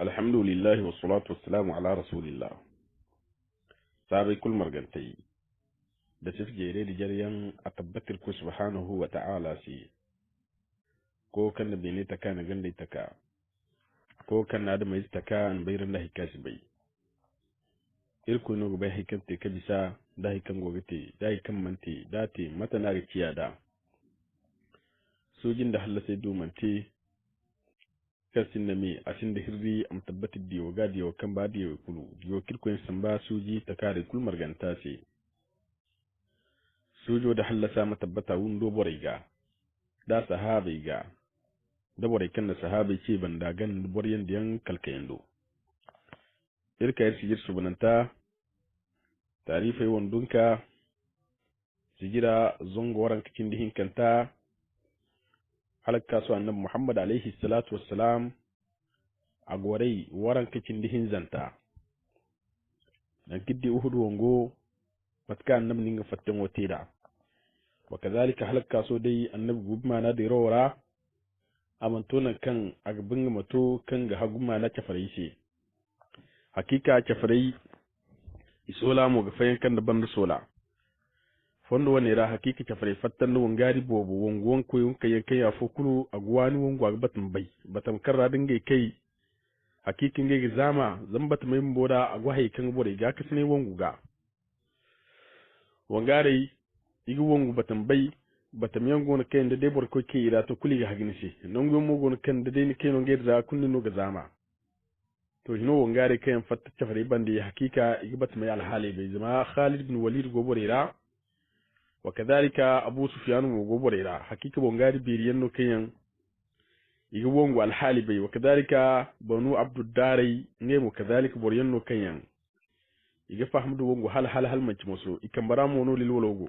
alhamdulillah wa salatu wassalamu ala rasulillah sabai kul margantai da tafi jere da jaryan a tabbatar ku subhanahu wa ta'ala si ko kan da bene ta kana ganda ta ka ko kan na da mai ta ka an bayran da hikashi bai irku no bai hikante ka bisa da hikan gogete da hikan mante da te mata na ga kiyada sojin da halla sai dumante kasin da me asin da hirri am tabbatar da yoga da yokan ba da yokulu yo kirkoyin samba suji ta kare kul marganta ce sojo da hallasa matabbata wundo boriga da sahabai ga da borikan da sahabai ce banda gan boryan da yan kalkayando irka yar sigir subunanta tarifai wandunka sigira zongo waran cikin dihin kanta halakka su annabi Muhammad alaihi salatu wassalam a gorai waran kacin dihin zanta dan kiddi uhud wongo matka annabi ninga fatten woteda wa kadhalika halakka so dai annabi gubma na da rawara amantona kan agbin mato kan ga haguma na kafarai hakika kafarai isola mo ga fayan kan da banda sola fondo wani ra hakiki kafarai fattan da wangari bobo wongon ko yonka yankai afo kulu agwani wongo agbatin bai batam karra dinga kai hakikin ga zama zambata mai boda agwahay kan bore ga kasne wongo ga wangare igi wongo batam bai batam yango na kai da dai bor ko ke ira to kuli ga haginisi non go mo gon kan da dai ni kai non ga za kunni no ga zama to hino wangare kai fatta kafarai bandi hakika igi batam mai alhali bai zama Khalid bin Walid go borira وكذلك أبو سفيان وغبريرا حقيقة بونغاري بيريان نوكيان يغوونغو الحالي بي وكذلك بنو عبد الداري نيم وكذلك بوريان نوكيان يغفهم وونغو هل منتمسو يكمبرامو نو للولوغو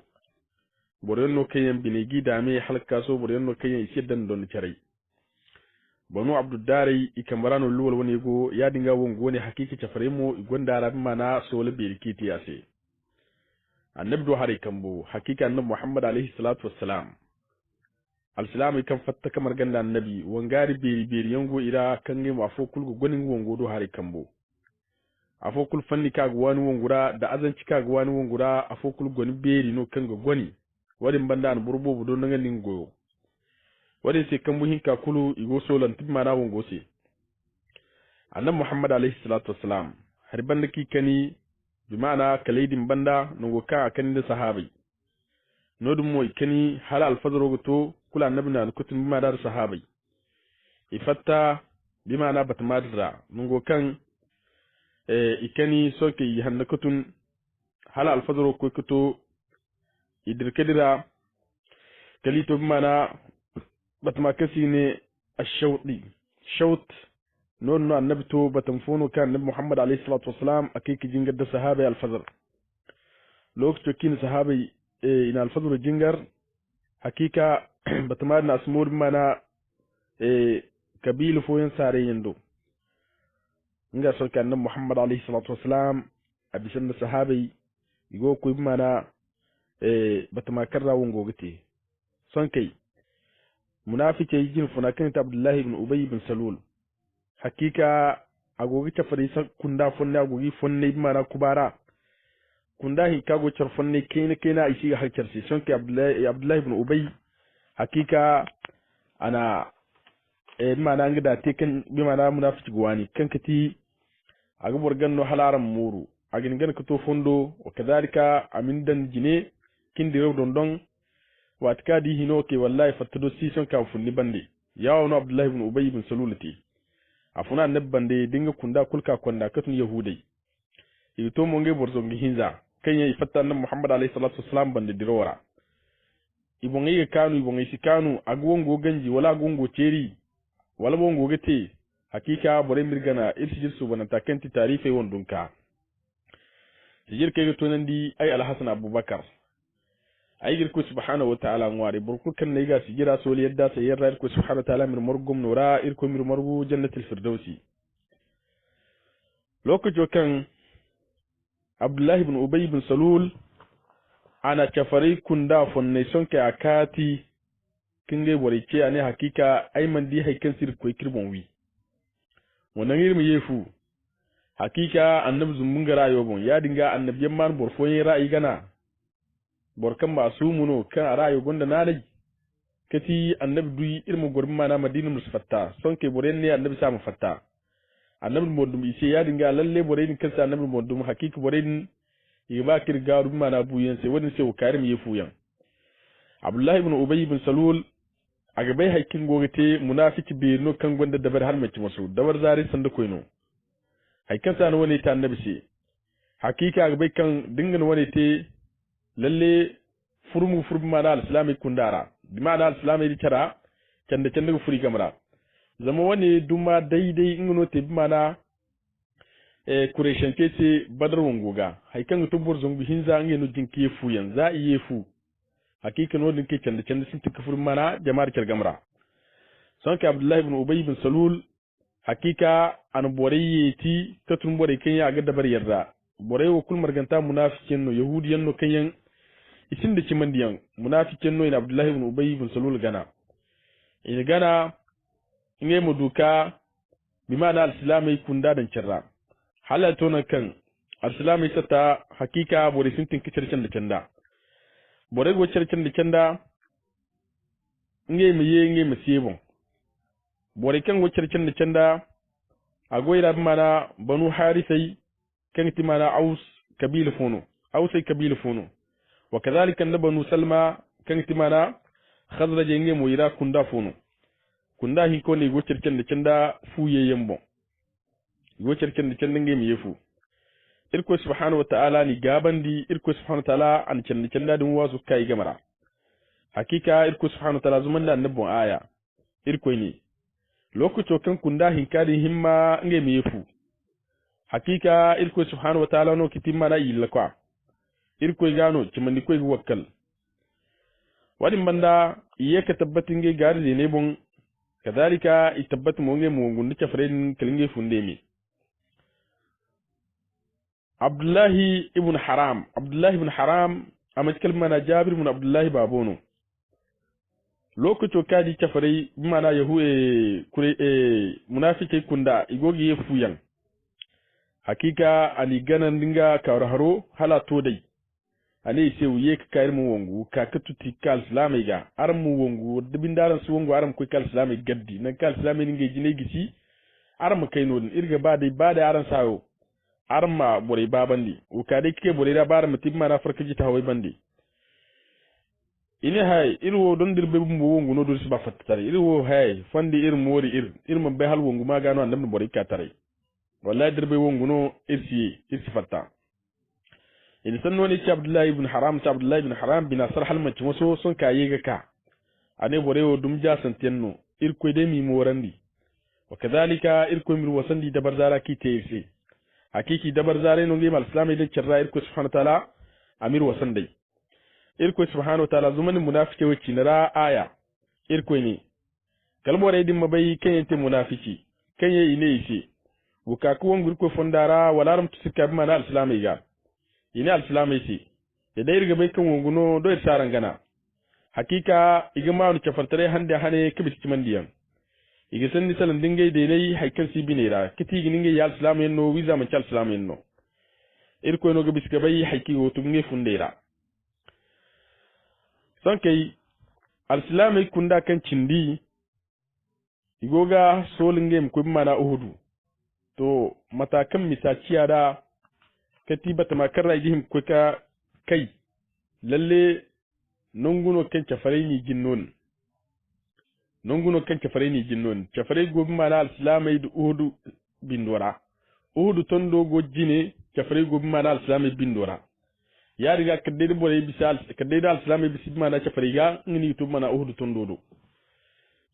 بوريان نوكيان بنيجي دامي حلقاسو بوريان نوكيان يسيدن دون تري بنو عبد الداري يكمبرانو لول ونيغو يادينغا وونغو ني حقيقة تفريمو يغوندارا بمانا سول بيركيتي ياسي annabi do hare kambo hakika annabi Muhammad alaihi salatu wassalam al-islam kan fatta kamar ganda annabi wangari beri yango ira kan ne mu afokul go gonin wongo do hare kambo afokul fanni ka go wani wongura da azanci ka go wani wongura afokul goni beri no kan go goni wadin banda an burbo do nan nin goyo wadin sai kan muhin ka kulu igo solan timma na wongo se annabi Muhammad alaihi salatu wassalam har banda ki kani bimana kalaidin banda nungo ka kan da sahabi nodum moy kani hala alfadro goto kula annabi na kutun bima da sahabi ifatta bimana batmadra nungo kan ikani soke hanna kutun hala alfadro ko kuto idirkedira kalito bimana batmakasi ne ashawdi shawt non annabi to batam fono kan annabi Muhammad alayhi salatu wassalam akiki jingar da sahaba al-fajr lokacin kin sahaba ina al-fajr jingar hakika batama na asmur mana kabilu foyen sare yando inga sarka annabi Muhammad alayhi salatu wassalam abisan da sahaba igo ko mana batama karra wongo gite son kai munafike jin funa kan Abdullah ibn Ubay ibn Salul hakika agogi ta farisa kunda fonne agogi fonne mana kubara kunda hi kago char fonne kena isi ga harkar sai sonke Abdullah ibn Ubay hakika ana mana ngida te kan bi mana munafiki gwani kan kati aga borgan no halaram muru agin gan ka to fondo wa kadalika amindan jine kin dire dondon watka di hino ke wallahi fatado si son ka funni bande yawo no Abdullah ibn Ubay ibn Salulati afuna nebban de dinga kunda kulka konda katun yahudai ito mo nge borzo ngi hinza kanya ifatta nan Muhammad alayhi salatu wassalam bande dirora ibon ngi kanu ibon ngi sikanu agwongo ganji wala agwongo ceri wala bongo gete hakika bore mirgana irsijir subhana takanti tarife wondunka sijir kege tonandi ay al-Hasan Abubakar ay girku subhanahu wa ta'ala ngwari burku kan ne ga sigira soli yadda sai yarra irku subhanahu wa ta'ala mir morgum nura irku mir morgu jannatul firdausi lokaco kan Abdullah ibn Ubay ibn Salul ana kafari kunda fonne sonke akati kinge borice ane hakika ay man di hay kan sir ko kirbon wi wannan irmi yefu hakika annabi zumbun ga rayo bon ya dinga annabiyan man borfoyin ra'ayi gana borkan masu muno kan rayo gonda nanai kati annabi duyi irmu gurbin mana madina musfatta son ke boren ne annabi sa fatta annabi modum ise ya dinga lalle boren kansa annabi modum hakika boren yiba kirga gurbin mana buyen sai wadin sai karim yefu yan abdullahi ibn ubay ibn salul aga bai hakkin gogate munafiki be no kan gonda dabar har mace masu dabar zari sanda koino hakkan sa wani ta annabi sai hakika aga bai kan dingan wani te lalle furmu mana al-islami kundara bi ma'ana al-islami di tara canda furi gamra zama wani duma daidai ingano te bi mana kureshen ce badar wangoga haikan tubur zumbi hinza ngeno jinki fu yan za iye fu hakika no din ke canda sun tuka furi mana jama'ar gamra son ka abdullahi ibn ubay ibn salul hakika an borayi ti katun bore kan ya ga dabar yarda borai wa kul marganta munafikin no yahudiyan no kanyan isin da cimandiyan munafikin no ina abdullahi ibn ubay ibn salul gana in gana inge mu duka bi ma'ana al-islamai kunda dan cirra halato na kan al-islamai sata hakika bore sun tinki circin da canda bore go circin da canda inge mu sebon bore kan go circin da canda agoira bi ma'ana banu harisai kan timana aus kabil fono ausai kabil fono وكذلك بنو سلمى كان تمانا خزرج ينجي مويرا كندا فونو كندا هيكو ني غوچر كند كندا فويه يمبو غوچر كند كند نجي ميفو إركو سبحانه وتعالى ني غابندي إركو سبحانه وتعالى أن كند كندا دم وازو كاي جمرا حقيقة إركو سبحانه وتعالى زمن دا نبو آية إركو ني لوكو توكن كندا هنكادي همما نجي ميفو حقيقة إركو سبحانه وتعالى نو كتيمانا يلقوا irko gano cimandi koy wakkal wadin banda iye ka tabbatin ge gari ne bon kadalika itabbatu mo nge mo gundi ca fren kelinge funde mi abdullahi ibn haram amma kalma na jabir ibn abdullahi babono lokaco kadi ca fare mana yahu kure munafike kunda igogi ye fuyan hakika ali ganan dinga kawraharo hala to dai ani se wuye ka kayir mu wongu ka katuti kal islamai ga aram mu wongu dibin daran su wongu aram ko kal islamai gaddi nan kal islamai ninge jine gisi aram kai no irga bada aran sayo aram ma bore babandi o ka dai kike bore da bar mutim mana farka ji tawai bandi ini hay irwo don dirbe mu wongu no do su ba fattare irwo hay fandi ir mori ir man bai hal wongu ma gano annabi bore ka tare wallahi dirbe wongu no irsi fatta in sanno ne ci abdullahi ibn haram bin asar halman ci waso son kaye ga ka ane borewo dum ja santenno irko de mi morandi wa kadhalika irko mir wasandi da barzara ki teyse hakiki da barzare no ngimal islamai da cirra irko subhanahu wa ta'ala amir wasandai irko subhanahu wa ta'ala zuman munafike wacce na aya irko ne kalmore din mabai kan yante munafiki kan yayi ne yace wuka kuwan gurko fondara walaram tusika bi mana islamai ga ina al-islamai ce da dai riga bai kan wonguno do irsaran gana hakika iga ma wani kafartare hande hane kibis kimandiyan iga sanni salan dingai de nei haikan si binera kiti gininge ya al-islamai no wiza man al-islamai no irko no ga biska bai haiki wotu nge fundera son kai al-islamai kunda kan cindi igoga solinge mko mana uhudu to matakan misaciya da katiba ta makarra igihim ko ka kai lalle nonguno kan cafare ni ginnon cafare gobi mana al-islamai da uhudu bindora uhudu tondo go jine cafare gobi mana al-islamai bindora ya riga kadde bore bisal kadde al-islamai bisi mana cafare ga ngini to mana uhudu tondo do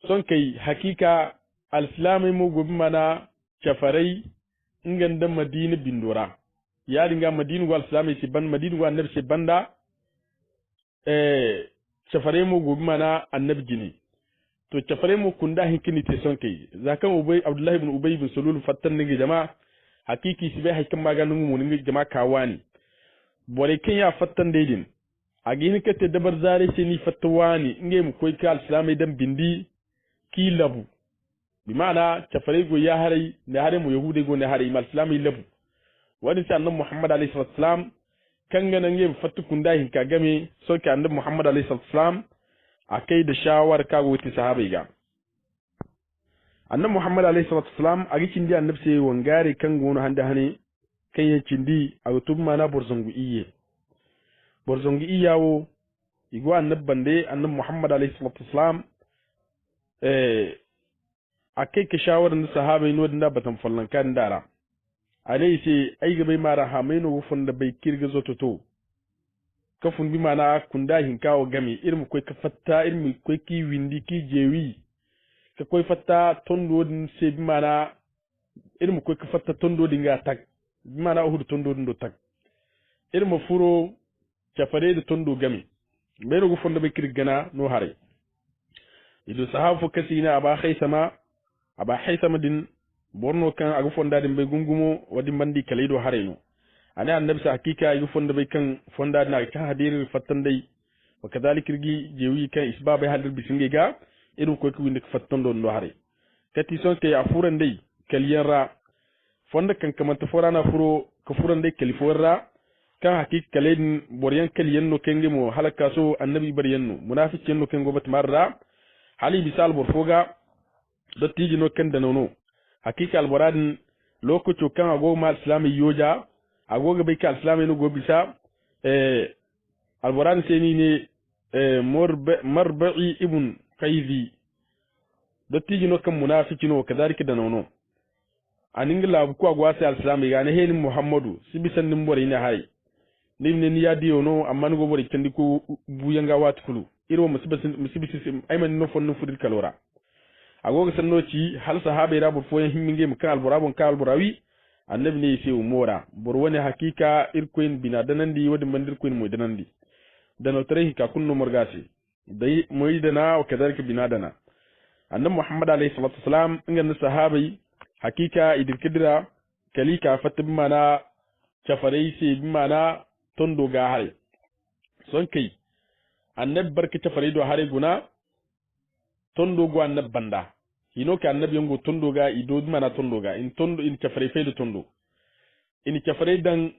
son kai hakika al-islamai mo gobi mana cafare inganda madina bindora ya dinga madinu wal islamai ci ban madinu wal annabi ci banda cafare mu gobi mana annabi gini to cafare mu kunda hinkini te son kai zakan ubay abdullahi ibn ubay ibn sulul fattan ngi jama hakiki si bai hakan maganin mu ngi jama kawani bore kin ya fattan daidin a gini kate dabar zare ce ni fattawani ngi mu koy kal islamai dan bindi ki labu bi mana chafare go ya harai ne hare mu yahude go ne harai mal islami labu wani sai annabi Muhammad alayhi salatu wasalam kan ganan yeb fatu kunda hin ka game so ka annabi Muhammad alayhi salatu wasalam akai da shawar ka go ti sahabai ga annabi Muhammad alayhi salatu wasalam agi cindi annabi sai wangare kan gono handa hane kan ya cindi a tub mana borzongu iyawo igo annabi bande annabi Muhammad alayhi salatu wasalam akai ka shawar da sahabai no da batan fallan kan dara alai sai ai ga bai mara ha mai no fon da bai kirga zo to kafun bi mana kunda hin kawo game irin koi ka fatta irin koi ki windi ki jewi ka koi fatta tondo din sai bi mana irin koi ka fatta tondo din ga tak bi mana uhudu tondo din do tak irin furo chafare da tondo game bai no fon da bai kirga na no hare ido sahafu kasina aba haisama din borno kan agu fonda din bai gungumo wadi mandi kalido hareno ani annabi sa hakika agu fonda bai kan fonda na kan hadir fattan dai wa kadhalik rigi jewi kan isba bai hadir bisinge ga irin ko ku ndik fattan don do hare kati son ke afuran dai kaliyanra fonda kan kamanta forana furo ka furan dai kaliforra kan hakika kalaidin boryan kaliyan no kenge mo halaka so annabi baryanno munafiqin no kengo bat marra hali bisal borfoga dottiji no kenda nono hakika alboradin lokaco kan agogo ma islami yoja agogo bai ka islami no go bisa alboradin sai ni ne marba'i ibn qayzi dottiji no kan munafiki no kadalika da nono aningla ko agwa sai islami ga ne helin muhammadu sibisan nin bore ne hay nin ya diyo no amma no go bore kendi ko buyanga watkulu irwo musibisi ayman no fonno fudir kalora agoga sannoci hal sahabai rabu foyen himminge mu kan alburabun kan alburawi annabi ne sai umora bor wani hakika irkoin binadanandi wadi mandir koin mu danandi dano tare ka kunno morgasi dai moyi dana wa kadalika binadana annabi muhammad alayhi salatu wasalam ingan sahabai hakika idirkidira kalika fatim mana chafarai sai bimana tondo ga hare son kai annabi barka chafarai do hare guna tondo go annab banda hino ka annabi yango tondo ga ido mana tondo ga in tondo in chafare fe tondo in chafare dan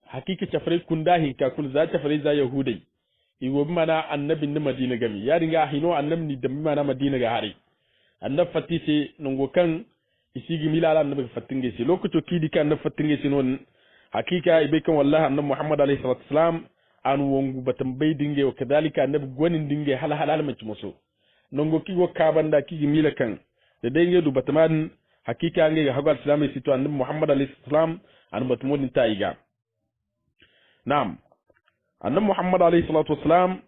hakika chafare kunda hin ka kul za chafare za yahudai iwo mana annabi ni madina gami ya dinga hino annabi ni da mana madina ga hari annab fatise nongo kan isigi milala annabi fatinge se lokato kidi kan annab fatinge se non hakika ibe kan wallahi annabi muhammad alayhi salatu wasalam an wongu batam bay dinge wa kadalika annabi gonin dinge hal halal mace muso nongo kigo kabanda kigi mila kan da dai du batman hakika nge ga hagal islamai sito annabi muhammad alayhi salam an batmodin taiga nam annabi muhammad alayhi salatu wasalam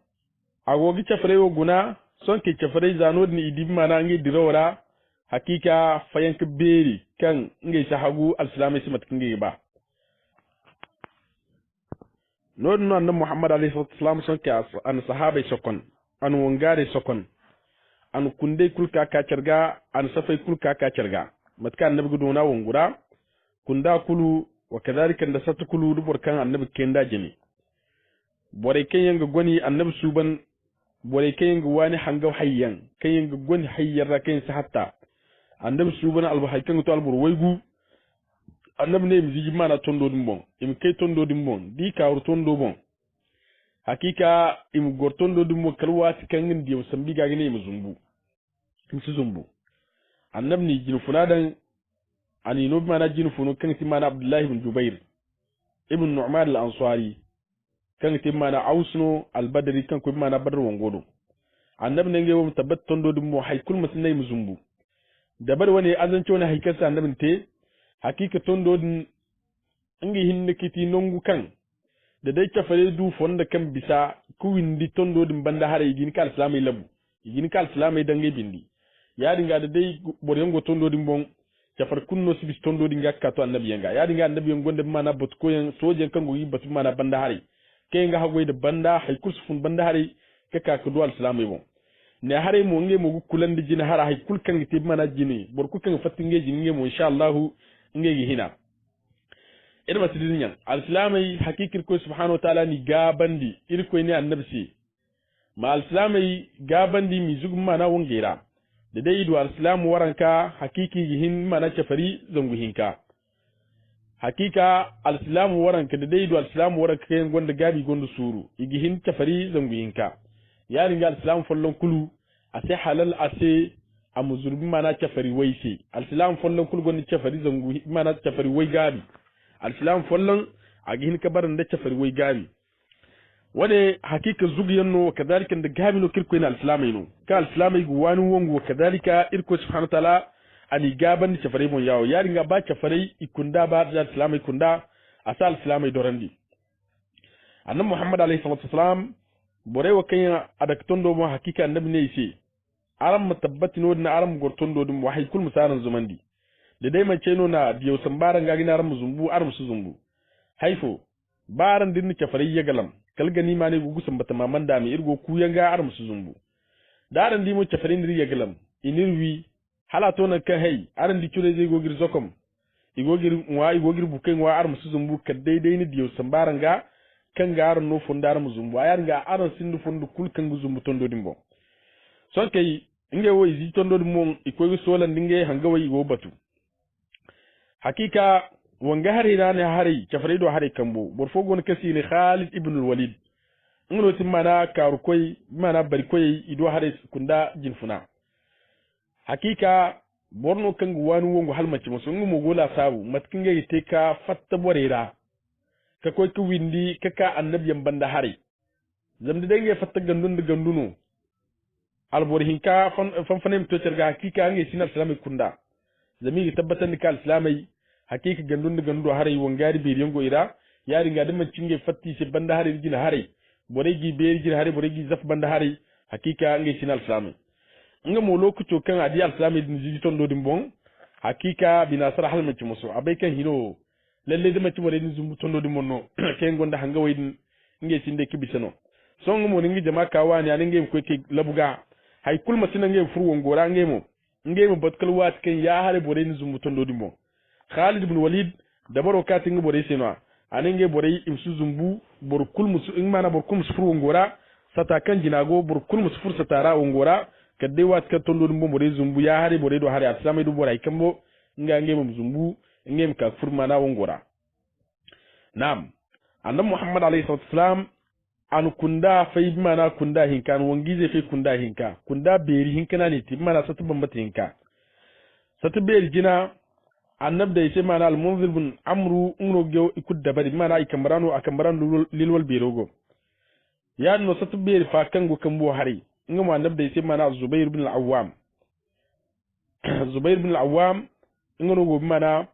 agogi chafre wo guna son ke chafre zanod ni idi mana nge dirawara hakika fayank beri kan nge sahagu al-islamai simat kinge ba nodin annabi muhammad alayhi salatu wasalam son ke an sahabai sokon an wongare sokon an kunde kulka ka carga an safai kulka ka carga matka annabi gudona wongura kunda kulu wa kadhalika da satu kulu dubur kan annabi kenda jini bore kayanga goni annabi suban bore kayanga wani hanga hayyan kayanga goni hayyar kayin sa hatta annabi suban albu haykan to albur waygu annabi ne miji mana tondo dimbon im kay tondo dimbon di ka tondo bon hakika im gortondo dum kalwati kangin diyo sambi ga gane mu zumbu su zumbu annabi ni jinu funadan ani no mana jinu funu kan ti mana abdullahi ibn jubair ibn nu'man al-ansari kan ti mana ausno al-badri kan ko mana badr wongodo annabi ne ngewo tabbat tondo dum mo haykul musnay mu zumbu da bar wani azanci wani haikarsa annabin te hakika tondo din ngi hinne kiti nongu kan da dai kafare du fonda kan bisa kuwindi tondo din banda hare yigin kal islamai labu yigin kal islamai dange bindi ya dinga da dai boryango tondo din bon kafar kunno sibis tondo din gakka to annabi yanga ya dinga annabi yango da mana botko yan sojen kan goyi batu mana banda hare kai nga hagoi da banda haikul sufun banda hare kaka ku dual islamai bon ne hare mo nge mo kulan di jina hara haikul kan ti mana jini borku kan fatinge jini mo insha Allah nge gi hina irma tidin al-islamai hakikir ko subhanahu wa ta'ala ni gabandi irko ni annabi si ma al-islamai gabandi mi zugma na wongera da dai idu al-islam waranka hakiki gihin mana cafari zangu hinka hakika al-islam waranka da dai idu al-islam waranka kayan gonda gabi gonda suru igihin cafari zangu hinka yarin ga al-islam follon kulu ase halal ase amuzurbi mana cafari waise al-islam follon kulu gonda cafari zangu mana cafari wai gabi al-islam follon agihin kabaran da cafari wai gabi wade hakika zugiyanno kadhalika da gabino kirko ina al-islamino ka al-islamai guwani wongo kadhalika irko subhanahu ta'ala ani gaban cafari mon yawo yaringa ba cafari ikunda ba da al-islamai kunda asa al-islamai dorandi annabi muhammad alayhi salatu wasalam bore wa kanya adaktondo mo hakika annabi ne yace aram mutabbatino na aram gortondo dum wahay kul musaran zumandi da dai man ceno na diyo sambaran ga gina ram zumbu aram su zumbu haifo baran din cafari yagalam kalgani ma ne gugu sambata maman da mi irgo ku yanga aram su zumbu daran di mo cafari ndir yagalam inirwi halato na ka hay aran di cure zai gogir zokom igogir bukai wa aram su zumbu ka daidai ni diyo sambaran ga kan ga aran no fundar mu zumbu ayar ga aran sindu fundu kul kan zumbu tondo dimbo son kai inge wo izi tondo dimmo ikoy solan dinge hanga wai go batu hakika wanga hari na ne hari cafari do hari kambo borfo gon kasi ni Khalid ibn al-Walid ngono timana karu koy mana bari koy ido hari kunda jinfuna hakika borno kangu wanu wongo halmaci musu ngumo gola sabu matkinga yite ka fatta borera ka koy ku windi kaka annabiyan banda hari zamde denge fatta ganduno albor hinka fanem to terga hakika ngi sinal islami kunda zami tabbatan ni kal islamai hakika gandu harai wangari be yango ira yari ga dum cinge fatti se banda harai gina harai boregi be gina harai boregi zaf banda harai hakika ngi sinal islamai nga mo lokuto kan adi al-islamai din jiji tondo dim bon hakika binasara halmaci musu abai kan hino lalle da mace bore din zumbu tondo dim monno ken gonda hanga waydin ngi sinde kibisano songo mo ngi jama kawani ani ngi ko ke labuga hay kulma sinan ngi furwo ngora ngi mo batkal wat ken ya hare bore din zumbu tondo dim bon Khalid ibn Walid da baro katin bore sino aninge bore imsu zumbu bor kulmusu in mana bor kulmusu furu ngora sata kan jinago bor kulmusu fur satara ngora kadde wat ka tondo dum bore zumbu ya hari bore do hari atsamai du bore kambo nga ngem zumbu ngem ka fur mana ngora nam annabi Muhammad alayhi salatu wasalam an kunda fay mana kunda hinkan wongize fay kunda hinka kunda beri hinkana ne ti mana satu bambata hinka satu beri jina annab da yace mana al-munzir bin amru unro gyo ikud da bari mana akambarano lilwal birogo ya no satu beri fa kango kambo hari ngam annab da yace mana zubair bin al-awwam ngoro go mana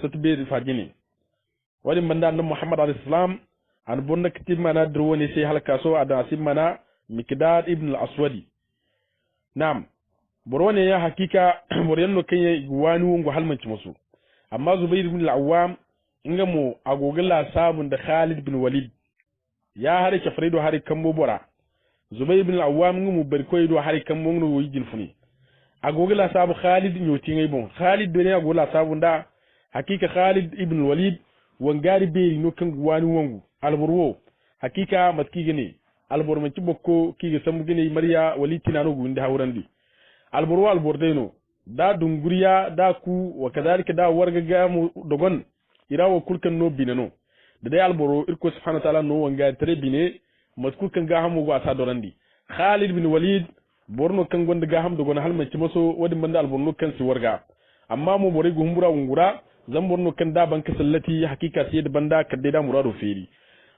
satu beri fa gine wani banda annab muhammad alayhi salam an bonna kitib mana drwoni sai halka so ada sim mana mikdad ibn al-aswadi nam borone ya hakika boryanno kanye wani wongo halmanci musu amma zubair ibn al-awwam ingamo agogala sabun da Khalid bin Walid ya hare kafredo hare kambo bora zubair ibn al-awwam ngamo barkoydo hare kambo ngono yijin funi agogala sabu Khalid nyoti ngay bon Khalid do ne agogala sabun da hakika Khalid ibn Walid wangari be no kan wani wongo alborwo hakika matki gene albor man ci bokko ki ga samu gene mariya walitina no gunde hawrandi alborwa albordeno da dunguriya da ku wa kadalika da warga gamu dogon irawo kulkan no binano da dai alboro irko subhanahu wa ta'ala no wanga tare bine matku kan ga hamu ga ta dorandi Khalid bin Walid borno kan gonda ga ham dogon halman ci maso wadin banda alborno kan si warga amma mu bore gumbura wungura zan borno kan da banka sallati hakika sai da banda kadai da murado feri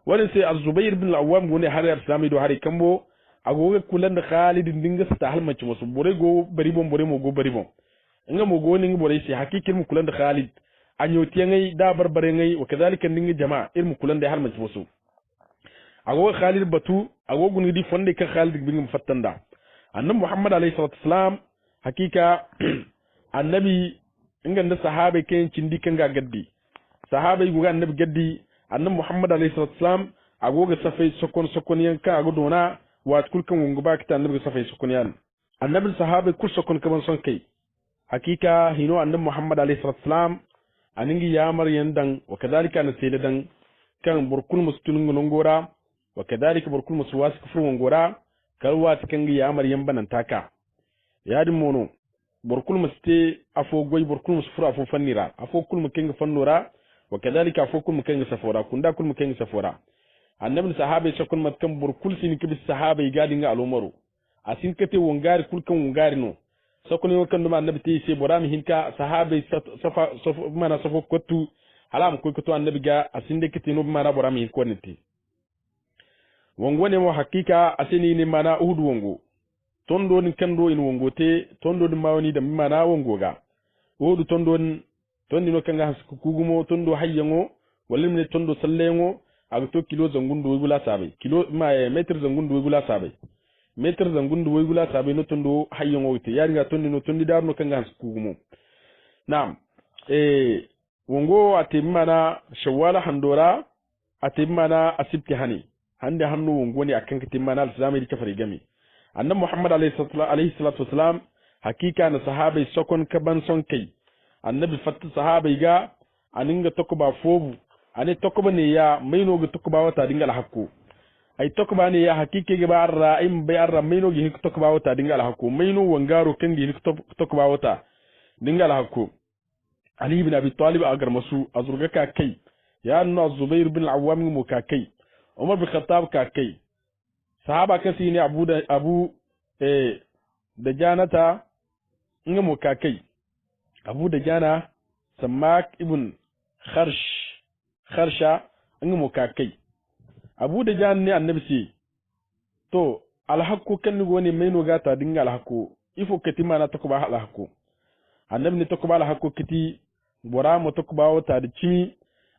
wani sai az-Zubair bin al-Awwam gone har islami do hari kambo agoga kulan da Khalid dinga sta halmaci musu bore go bari bon bore mo go bari bon nga mo go ningi bore sai hakikin mu kulan da Khalid anyoti ngai da barbare ngai wa kadhalika dinga jama'a ilmu kulan da halmaci musu agoga Khalid batu agoga ni di fonde ka Khalid bin mu fattanda annabi Muhammad alayhi salatu wasalam hakika annabi inganda sahabe ken cindi kan ga gaddi sahabe go annabi gaddi annabi Muhammad alayhi salatu wasalam agoga safai sokon yanka ago dona wat kulkan wongo ba kita annabi safai sokon yan annabi sahabe kul sokon kaman son kai hakika hino annabi Muhammad alayhi salatu wasalam aningi yamar yandan wa kadhalika na sele dan kan burkul mustulun ngora wa kadhalika burkul muswas kufur ngora kalwa tikan yamar yambanan taka yadi mono borkul muste afo goy borkul musfura afo fannira afo kul mukenga fannura wa kadhalika afo kul mukenga safora kunda kul mukenga safora annabi sahabe shakun matkan borkul sin kibis sahabe gadinga alumaru asin kate wongari kul kan wongari no sakuni wakan dum annabi te se borami hinka sahabe safa mana safo kotu halam ko to annabi ga asinde kate no mana borami hin ko nete wongone mo hakika asini ni mana uhudu wongo tondo ni kando in wongo te tondo ni mawni da mana wongo ga uhudu tondi no kanga hasku kugumo tondo hayyango walimne tondo sallengo aga to kilo zangundu wegula sabe kilo meter zangundu wegula sabe meter zangundu wegula sabe no tondo hayyango te yari ga tondi no tondi dar no kanga hasku kugumo na'am wongo ate mana shawala handora ate mana asibti hani hande hannu wongoni akan kitin mana al-islami dike fari gami annabi muhammad alayhi salatu wasalam hakika na sahabai sokon kaban son kai annabi fatta sahabai ga aninga tokuba fobu ane tokuba ne ya maino ga tokuba wata dinga al-hakku ai tokuba ne ya hakike ga barra im bai arra maino ga tokuba wata dinga al-hakku maino wangaro kan ga tokuba wata dinga al-hakku ali ibn abi talib agar masu azurga ka kai ya anna zubair bin al-awwam mu ka kai umar bin khattab ka kai sahaba kasi ne abu da janata inga mu ka kai abu da jana samak ibn kharsha inga mu ka kai abu da jan ne annabi si to alhaqu kan go ne mai no gata dinga alhaqu ifo katima na takuba alhaqu annabi ne takuba alhaqu kiti bora mo takuba wata da cimi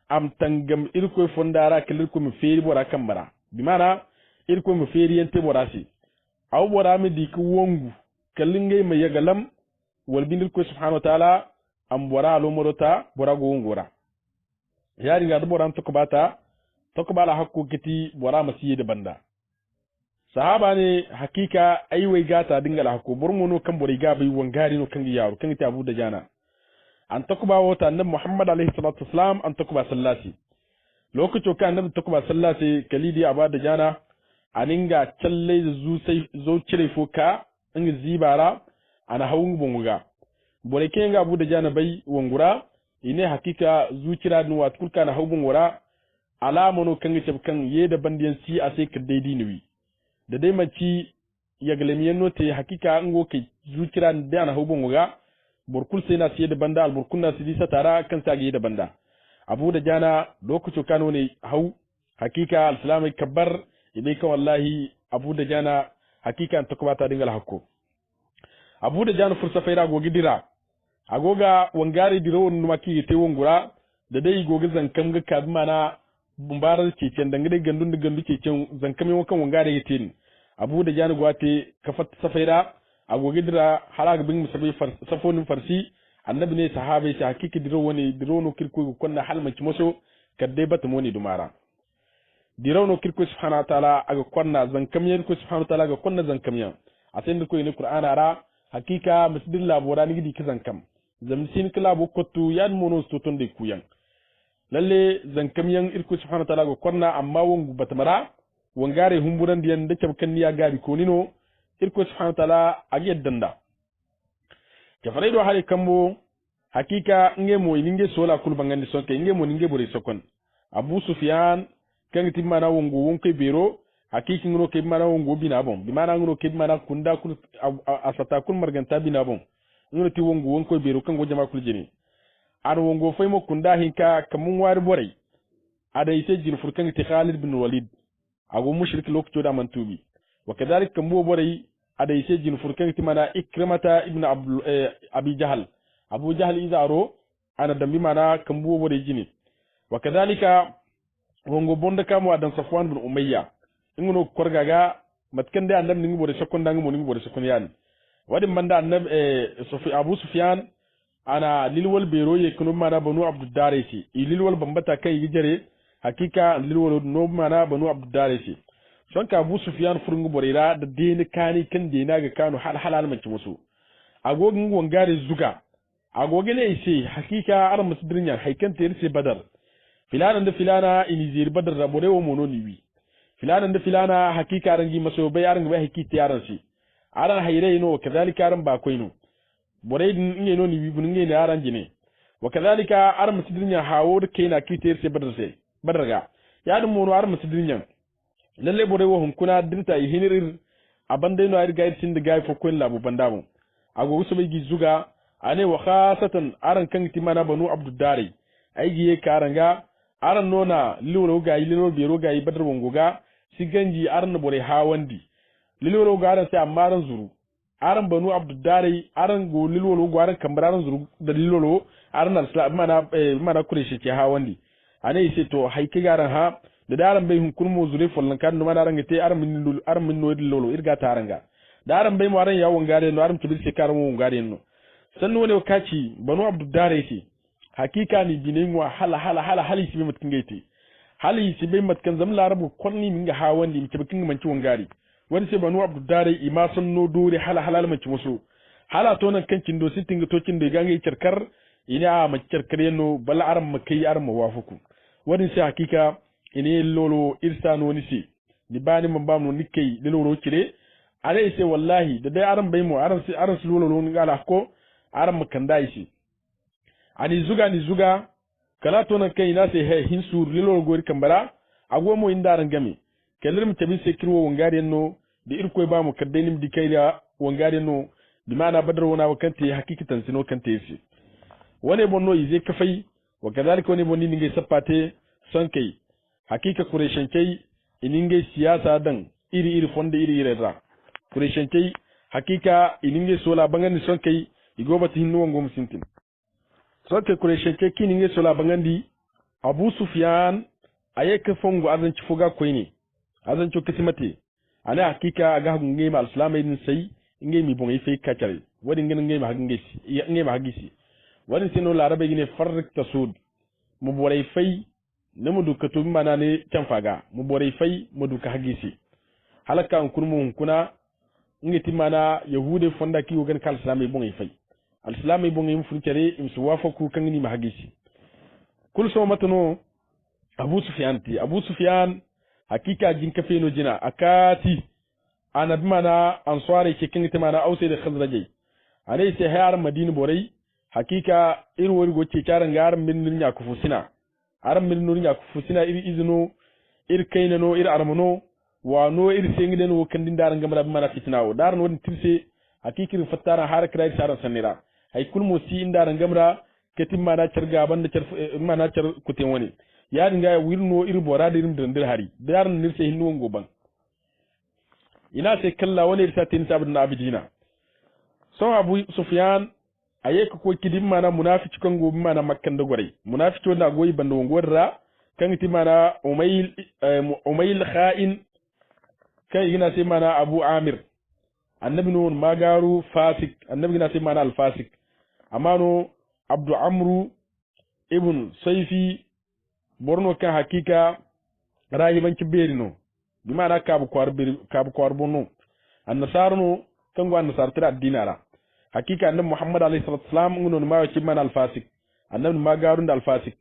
am tangam irko fondara kelirko mi feri bora kambara bimana irko mi feri yente borasi aw bora mi dik wongu kallinge me yagalam wal bindirko subhanahu wa ta'ala am bora lo morota bora go ngora yari ga bora am to bata to bala hakku kiti bora masiye de banda sahaba ne hakika ai wai gata dinga hakku burmuno kan bori ga bai wangari no kan yaro kan ta abu da jana an takuba wata annabi Muhammad alaihi salatu wasalam an takuba sallati lokacin kan annabi takuba sallati kalidi abada jana aninga challe zu sai zo cire foka in zibara ana hawun bunguga bore kenga abu da jana bai wangura ine hakika zucira nu wat kulka na hawun wura alamono kan ce kan ye da bandiyan si a sai kadai diniwi da dai maci ya galemiyan note hakika an go kai zucira da ana hawun wuga burkul sai na siye da banda al burkul na sidisa tara kan sage da banda abu da jana lokacin kano ne hau hakika al-islamai kabbar ibai ka wallahi abu da jana hakika ta kuma ta dingal hakko abu da jana fursa faira gogi dira agoga wangari diro won maki te wongura da dai gogi zankan ga kabi mana bumbarar cecen dangane gandu cecen zankame wakan wangari yake abu da jana gwate kafat safaira agogi dira halaga bin musabi safonin farsi annabi ne sahabai shi hakiki diro no kirko konna halmanci maso kadai bata moni dumara diro no kirko subhanahu wa ta'ala aga konna zankamiyar ko subhanahu wa ta'ala aga konna zankamiyar a sai ko ne qur'ana ra hakika musdin labora ni gidi kizankam zamsin kala bo kottu yan mono stoton de kuyan lalle zankamiyan irko subhanahu wa ta'ala aga konna amma wongu batamara wangare humburan diyan da kabkan ya gari ko nino irko subhanahu wa ta'ala agi yaddanda ke farai do hali kambo hakika nge mo ninge sola kul bangandi sonke nge mo ninge bore sokon abu sufyan kan timana wongo wonke bero hakiki ngro ke mana wongo bina bon bi mana ngro ke mana kunda kul asata kul marganta bina bon ngro ti wongo wonko bero kan go jama kul jini ar wongo fay mo kunda hinka kamun wari bore ada ise jin furkan ti Khalid bin Walid ago mushrik lokto da mantubi وكذلك كمبو بوري ada ise jin furkan ti mana Ikrimata ibn Abi Jahl Abu Jahl izaro ana dambi mana kambu bore jini wakadhalika wongo bonda kamo adan Safwan bin Umayya ingono korgaga matkande andam ningi bore sekonda ngi mo ningi bore sekon yan wadi manda annab Abu Sufyan ana lilwal bero ye kuno mana banu Abdud Darisi lilwal bambata kai gijere hakika lilwal no mana banu Abdud Darisi sonka Abu Sufyan furungu borira da deni kani kan dena ga kanu halal manci musu agogin wangare zuga agogin ise hakika ar musdirinya haikan ta yarse badar filanan da filana ini zir badar da bore wo mono niwi filanan da filana hakika rangi maso bai aran bai hakiki yaran si aran hayre no kadhalika aran ba koino boray nge no ni wibu nge ne aran jine wa kadhalika aran masidinya hawo kaina kiter se badarga ya dum mono aran masidinya lalle boray wo hun kuna dinta hinirir abande no ayir gair sin de gay fo ko labu bandamo ago so gi zuga ane wa khasatan aran kan timana banu abduddari ay giye karanga aran nona lilo gayi lilo biro gayi badar wongoga siganji aran bore hawandi lilo ga aran sai amaran zuru aran banu abduddari aran go lilo go aran kambaran zuru da lilo aran al mana kureshi ke hawandi ane sai to haike garan ha da daran bai hun kurmo zure follan kan no mana rangate aran min no lilo irga taranga daran bai mu aran yawon gare no aran kibir se karamo gare no sanno ne kaci banu abduddari ce hakika ni binin wa hala hali sibe matkin gaite hali sibe matkan zam larabu konni minga hawandi mi tabakin manci wangari wani sai banu abduddari ima sanno dore hala manci musu hala to nan kancin do sitin to kin da gange kirkar ina ma kirkar yano bala aram makai aram mawafuku wani sai hakika ine lolo irsano ni si ni bani man bamno nikai de lolo kire are sai wallahi da dai aram bai mu aram sai aram lolo ni gala ko aram makanda shi ani zuga kala to nan kai na sai he hinsu lilo gori kambara agomo indaran game kelir mu tabi sai kirwo wangari no da irkoi ba mu kaddenim dikaila wangari no bi mana badar wona wakante hakikatan sino kante yesi wone bonno ize kafai wa kadhalika wone bonni ninge sapate sonkai hakika kureshancai ininge siyasa dan iri fonde iri ra kureshancai hakika ininge sola bangani sonkai igobati hinno ngom sintin sonke kureshancai kininge sola bangandi Abu Sufyan ayeke fongo azanci fuga koyni azanci kisimate ana hakika aga ngi ma islamai din sai ngi mi bon ife kacare wadi ngi ma hagisi wadi sino larabe gine farrik tasud mu boray fay ne mu dukatu mana ne can faga mu boray fay mu duka hagisi halaka an kurmu kuna ngi timana yahude fonda ki wogan kal islamai bon ife al islamai bon im furcare im suwafa ku kan ni ma hagisi kul so matano Abu Sufyan hakika jin kafe no jina akati ana bimana answare ke kin timana ause da khazrajai alai sai hayar madina borai hakika irwori goce karan garan min nya kufusina aran min nya kufusina iri izino ir kainano ir armano wa no ir sengden wo kandin daran gamara bimana fitnawo daran won tirse hakikirin fattara har krai saran sanira hay kulmo si indaran gamra ketin mana charga banda char mana char kuten woni ya dinga ya wirno iri bora da irin dandir hari daran nirse hinno goban ina sai kalla wani irsa tin sabun na abidina son Abu Sufyan ayeka ko kidin mana munafici kan gobi mana makkan da gore munafici wanda goyi banda wongorra kan ti mana umayl kha'in kai ina sai mana Abu Amir annabi nun magaru fasik annabi ina sai mana al-fasik amano Abdu Amru ibn Sayfi borno kan hakika rahibanci berino bi mana kabu kwar bono annasarno kan gwa annasar tira dinara hakika annabi Muhammad alayhi salatu wasalam ngono ma wacce mana al-fasik annabi ma garun da al-fasik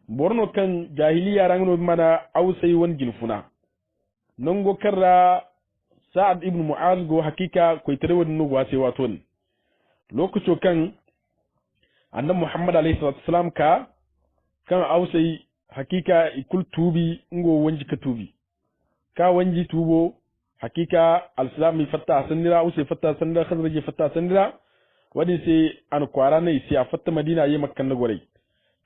borno kan jahiliya rangono mana ausai wan jinfuna nongo karra Sa'ad ibn Mu'az go hakika ko tare wadno gwa sai waton lokaco kan annabi Muhammad alayhi salatu wasalam kan ausai hakika ikul tubi ngo wanji ka tubi ka wanji tubo hakika al-islami fatta sanira usai fatta sanira khazraji fatta sanira wadi sai an kwara ne sai a fatta madina yayi makkan na gore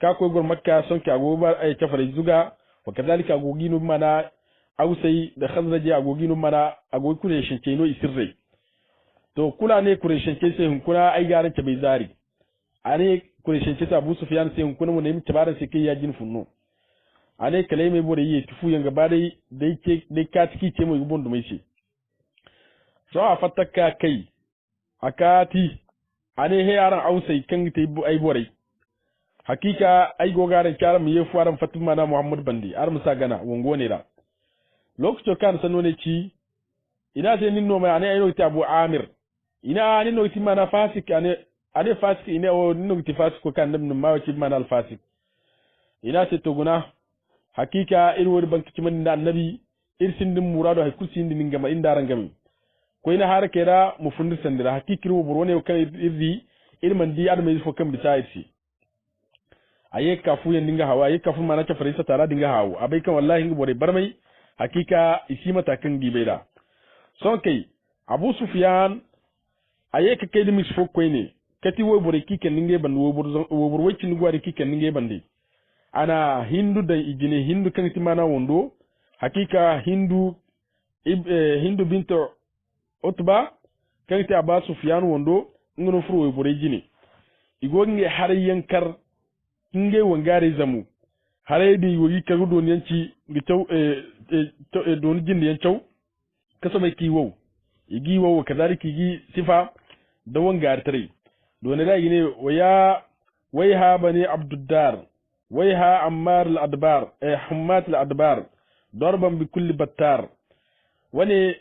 ka ko gor makka son ka goba ay tafari zuga wa kadalika agoginu mana ausai da khazraji agoginu mana agogi kure shinke no isirrai to kula ne kure shinke sai hun kuna ai garan ta bai zari are kure shinke ta Abu Sufyan sai hun kuna mun ne tabaran sai kai ya jin funno ane kale mai bore yi tufu yanga ba dai ka tiki ce mai gubon da mai ce so a fataka kai akati ane he yaran ausai kan ta ai bore hakika ai gogaran kyara mu yefu aran fatima na Muhammad bandi ar musa gana wongo ne da lokacin kan sano ne ci ina sai ninno mai ane ayo ta Abu Amir ina ninno ti mana fasik ane fasik ina o ninno ti fasik ko kan nan ma wace mana al fasik ina sai to guna hakika irwori banki kiman da annabi irsin din murado hay kursin din gama indaran gami koyna har kera mu fundir sandira hakikir wo burone kan irdi ilman di adama fo kan bisaiti aye kafu yan dinga hawa aye kafu mana ta farisa tara dinga hawo abai kan wallahi ngi bore barmai hakika isi mata kan gibeida son kai Abu Sufyan aye ka kai dimis fo koyne kati wo bore kiken ninge ban wo bor wacin gwari kiken ninge bandi ana hindu da ijine hindu kan timana wondo hakika hindu hindu binto Utba kan ti Abu Sufyan wondo ngono furo wo bore jini igo nge har yankar nge wangare zamu hare di wogi kagu don yanci gi taw don jindi yan taw kaso mai kiwo igi wo kadaliki gi sifa da wangar tare don da gine waya bani abduddar waya ammar al adbar hummat al adbar darban bi kulli battar wani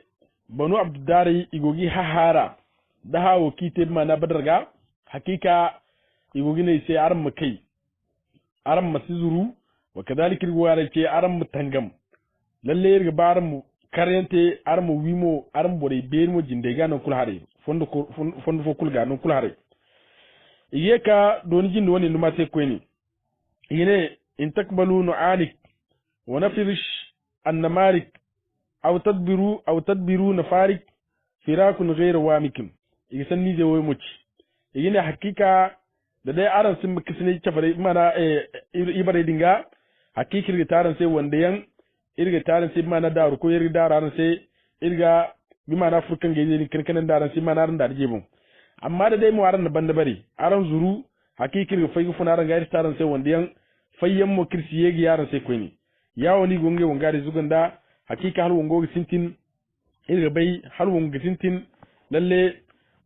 banu abduddar igogi hahara da hawo kite mana badarga hakika igogi ne sai aran makai aran masizuru wa kadalika rigware ce aran mutangam lalle yirga baran mu karyante aran mu wimo aran bore beer mo jinde ganan kulhare fondo fo kulga non kulhare yeka don jinde woni numa te kweni yene in takbalu nu'alik wa nafirish annamalik aw tadbiru nafarik firakun ghayr wamikim yisan ni je woy muci yene hakika da dai aran sun kisne cafare mana ibare dinga hakikir ga taran sai wanda yan irga taran sai mana daru ko irga daran sai irga bi mana furkan ga yin kirkanan daran sai mana ran da jebun amma da dai mu aran da banda bare aran zuru hakikir ga faygu funaran ga taran sai wanda yan fayyan mu kirsi yegi yaran sai koini yawo ni gonge wongare zuganda hakika hal wongo sintin irga bai hal wongo sintin lalle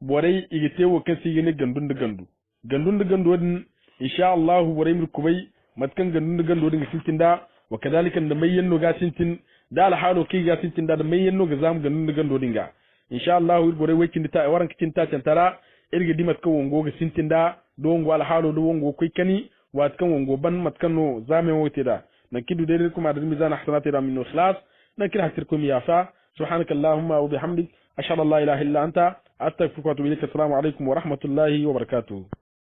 borai igite wo kasi gine gandun da gandu wadin insha Allah borai mir kubai matkan gandun da gandu wadin sintin da wa kadalika da mai yanno ga sintin da alhalo kai ga sintin da mai yanno ga zam gandun da gandu wadin ga insha Allah borai wakin da ta waran kicin ta tantara irga di matkan wongo ga sintin da do wongo alhalo do wongo kai kani watkan wongo ban matkan no zame wote da na kidu dai kuma da mizan hasanati da min ikhlas na kira hakirkum ya fa subhanakallahumma wa bihamdik ashhadu an la ilaha illa anta astaghfiruka wa atubu ilaik. Assalamu alaikum wa rahmatullahi wa barakatuh.